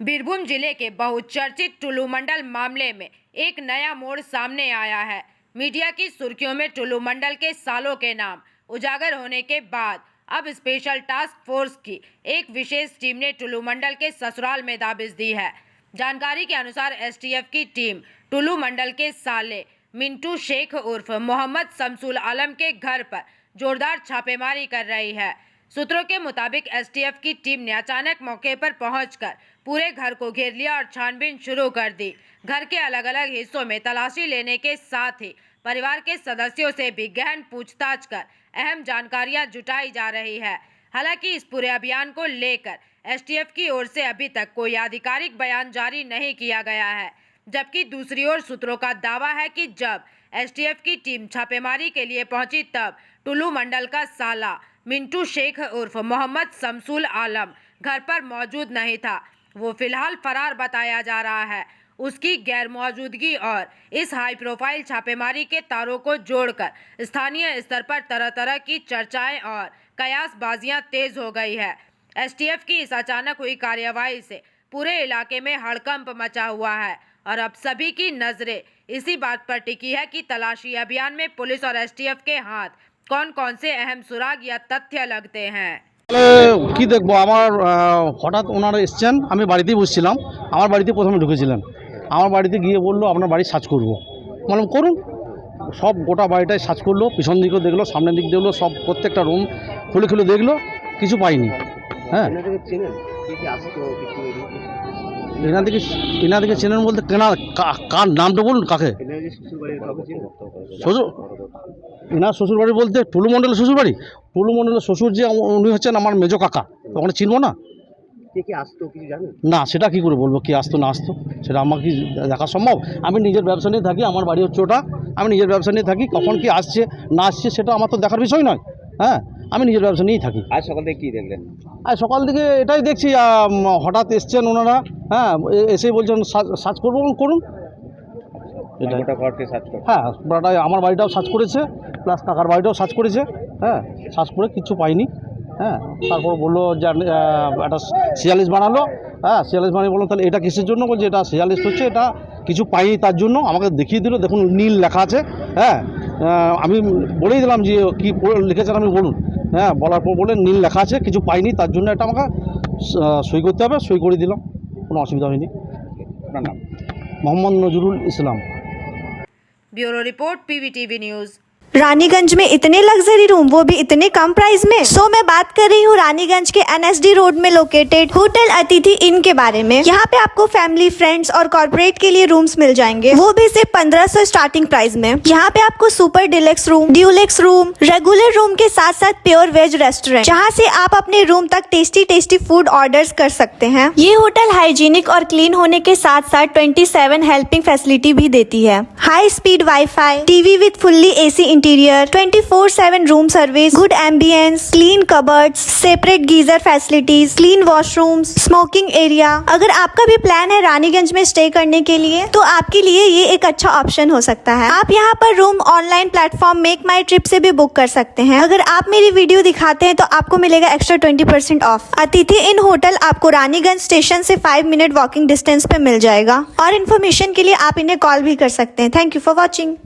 बीरभूम जिले के बहुचर्चित टुल्लू मंडल मामले में एक नया मोड़ सामने आया है। मीडिया की सुर्खियों में टुल्लू मंडल के सालों के नाम उजागर होने के बाद अब स्पेशल टास्क फोर्स की एक विशेष टीम ने टुल्लू मंडल के ससुराल में दाबिश दी है। जानकारी के अनुसार एसटीएफ की टीम टुल्लू मंडल के साले मिंटू शेख उर्फ मोहम्मद शमसुल आलम के घर पर जोरदार छापेमारी कर रही है। सूत्रों के मुताबिक एसटीएफ की टीम ने अचानक मौके पर पहुंचकर पूरे घर को घेर लिया और छानबीन शुरू कर दी। घर के अलग अलग हिस्सों में तलाशी लेने के साथ ही परिवार के सदस्यों से भी गहन पूछताछ कर अहम जानकारियां जुटाई जा रही है। हालांकि इस पूरे अभियान को लेकर एसटीएफ की ओर से अभी तक कोई आधिकारिक बयान जारी नहीं किया गया है, जबकि दूसरी ओर सूत्रों का दावा है कि जब एसटीएफ की टीम छापेमारी के लिए पहुंची तब टुल्लू मंडल का साला मिंटू शेख उर्फ मोहम्मद शमसुल आलम घर पर मौजूद नहीं था। वो फिलहाल फरार बताया जा रहा है। उसकी गैर मौजूदगी और इस हाई प्रोफाइल छापेमारी के तारों को जोड़कर स्थानीय स्तर पर तरह तरह की चर्चाएं और कयासबाजियां तेज हो गई है। एसटीएफ की इस अचानक हुई कार्यवाही से पूरे इलाके में हड़कंप मचा हुआ है और अब सभी की नजरें इसी बात पर टिकी है कि तलाशी अभियान में पुलिस और एसटीएफ के हाथ कौन कौन से अहम सुराग या तथ्य लगते हैं। কি দেখবো আমার হঠাৎ ওনারা এসছেন, আমি বাড়িতেই বসছিলাম। আমার বাড়িতে প্রথমে ঢুকেছিলেন। আমার বাড়িতে গিয়ে বললো আপনার বাড়ি সার্চ করবো। বললাম করুন। সব গোটা বাড়িটাই সার্চ করলো, পিছন দিকেও দেখলো, সামনের দিক দেখলো, সব প্রত্যেকটা রুম খুলে খুলে দেখলো, কিছু পাইনি। হ্যাঁ, এনাদেরকে চেনেন বলতে কার নামটা বলুন, কাকে? শ্বশুর, এনার শ্বশুরবাড়ি বলতে টুলু মণ্ডলের শ্বশুরবাড়ি। টুলু মণ্ডলের শ্বশুর যে উনি হচ্ছেন আমার মেজো কাকা, ওখানে চিনবো না? না, সেটা কী করে বলবো কি আসতো না আসতো, সেটা আমার কি দেখা সম্ভব? আমি নিজের ব্যবসা নিয়ে থাকি, আমার বাড়ি হচ্ছে ওটা, আমি নিজের ব্যবসা নিয়ে থাকি। কখন কি আসছে না আসছে সেটা আমার তো দেখার বিষয় নয়। হ্যাঁ, আমি নিজের ব্যবসা নিয়েই থাকি। আজ সকাল থেকে কী দেখলেন? আজ সকাল থেকে এটাই দেখছি, হঠাৎ এসছেন ওনারা। হ্যাঁ, এসেই বলছেন সার্চ করবো, করুন। এটা হ্যাঁ, আমার বাড়িটাও সার্চ করেছে, প্লাস কাকার বাড়িটাও সার্চ করেছে। হ্যাঁ, সার্চ করে কিচ্ছু পাইনি। হ্যাঁ, তারপর বললো যে একটা সিয়ালিস্ট বানালো। হ্যাঁ, সিয়ালিস্ট বানিয়ে বললো তাহলে এটা কিসের জন্য? বলছে এটা সিয়ালিস্ট হচ্ছে, এটা কিছু পাইনি তার জন্য। আমাকে দেখিয়ে দিল, দেখুন নীল লেখা আছে। হ্যাঁ, আমি বলেই দিলাম যে কী লিখেছেন আমি বলুন। হ্যাঁ, বলার পর বলে নীল লেখা আছে, কিছু পাইনি তার জন্য এটা আমাকে সই করতে হবে। সই করে দিলাম, কোনো অসুবিধা হয়নি। আপনার নাম? Mohammad Nazrul Islam. Bureau report PVTV news. Raniganj में इतने लग्जरी रूम, वो भी इतने कम प्राइस में। सो मैं बात कर रही हूँ रानीगंज के एनएसडी रोड में लोकेटेड होटल अतिथि इन के बारे में। यहाँ पे आपको फैमिली, फ्रेंड्स और कॉर्पोरेट के लिए रूम्स मिल जाएंगे, वो भी सिर्फ 1500 स्टार्टिंग प्राइस में। यहाँ पे आपको super deluxe room, Dulux room, regular room के साथ साथ प्योर वेज रेस्टोरेंट, जहाँ से आप अपने रूम तक टेस्टी टेस्टी फूड ऑर्डर कर सकते हैं। ये होटल हाइजीनिक और क्लीन होने के साथ साथ 27 हेल्पिंग फैसिलिटी भी देती है। High speed wifi, TV with fully AC interior, 24/7 room service, good ambience, clean cupboards, separate geyser facilities, clean washrooms, smoking area. अगर आपका भी प्लान है रानीगंज में स्टे करने के लिए तो आपके लिए ये एक अच्छा ऑप्शन हो सकता है। आप यहाँ पर रूम ऑनलाइन प्लेटफॉर्म मेक माई ट्रिप से भी बुक कर सकते हैं। अगर आप मेरी वीडियो दिखाते हैं तो आपको मिलेगा एक्स्ट्रा 20% ऑफ। अतिथि इन होटल आपको रानीगंज स्टेशन से 5 मिनट वॉकिंग डिस्टेंस पे मिल जाएगा। और इन्फॉर्मेशन के लिए आप इन्हें कॉल भी कर सकते हैं। Thank you for watching.